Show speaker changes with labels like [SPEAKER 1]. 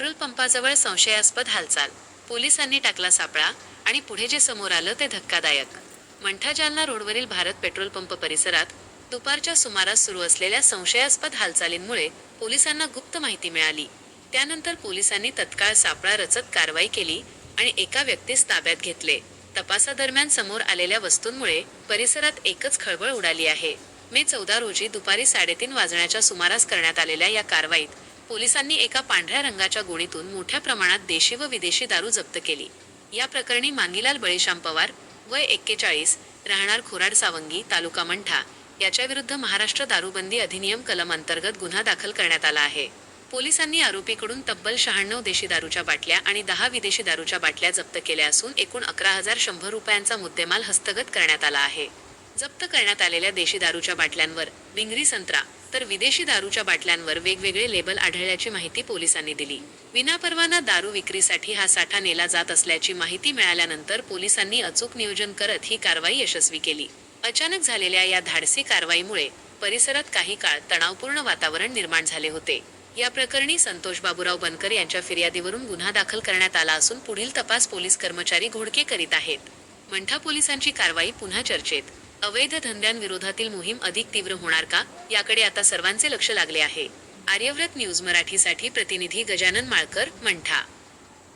[SPEAKER 1] Petrol पंपाजवळ संशयास्पद हालचाल. पोलिसांनी टाकला सापळा आणि पुढे जे समोर आलं ते धक्कादायक. मंठा जालना रोडवरील भारत पेट्रोल पंप परिसरात दुपारच्या सुमारास सुरू असलेल्या संशयास्पद हालचालींमुळे पोलिसांना गुप्त माहिती मिळाली. त्यानंतर पोलिसांनी तत्काळ सापळा रचत कारवाई केली आणि एका व्यक्तीस ताब्यात घेतले. तपासादरम्यान समोर आलेल्या वस्तूंमुळे परिसरात एकच खळबळ उडाली आहे. मे 14 रोजी दुपारी 3:30 वाजण्याच्या सुमारास करण्यात आलेल्या या कारवाईत पोलिसांनी एका पांढऱ्या रंगाच्या गोणीतून मोठ्या प्रमाणात देशी व विदेशी दारू जप्त केली. या प्रकरणी मांगीलाल बळीश्याम पवार, वय 41, राहणार खोराड सावंगी, तालुका मंठा, याच्याविरुद्ध महाराष्ट्र दारूबंदी अधिनियम कलम अंतर्गत गुन्हा दाखल करण्यात आला आहे. पोलिसांनी आरोपीकडून तब्बल 96 देशी दारूच्या बाटल्या आणि 10 विदेशी दारूच्या बाटल्या जप्त केल्या असून एकूण 11,100 रुपयांचा मुद्देमाल हस्तगत करण्यात आला आहे. जप्त करण्यात आलेल्या देशी दारूच्या बाटल्यांवर भिंगरी संत्रा तर विदेशी दारूच्या बाटल्यांवर वेगवेगळे लेबल आढळल्याची माहिती पोलिसांनी दिली. विनापरवाना दारू विक्रीसाठी हा साठा नेला जात असल्याची माहिती मिळाल्यानंतर पोलिसांनी अचूक नियोजन करत ही कारवाई यशस्वी केली. अचानक झालेल्या या धाडसी कारवाईमुळे परिसरात काही काळ तणावपूर्ण वातावरण निर्माण झाले होते. या प्रकरणी संतोष बाबूराव बनकर यांच्या फिर्यादीवरून गुन्हा दाखल करण्यात आला असून पुढील तपास पोलीस कर्मचारी घोडके करीत आहेत. मंठा पोलिसांची कारवाई पुन्हा चर्चेत. अवैध धंद्यांविरोधातील मोहीम अधिक तीव्र होणार का, याकडे आता सर्वांचे लक्ष लागले आहे. आर्यव्रत न्यूज मराठीसाठी प्रतिनिधी गजानन माळकर, मंठा.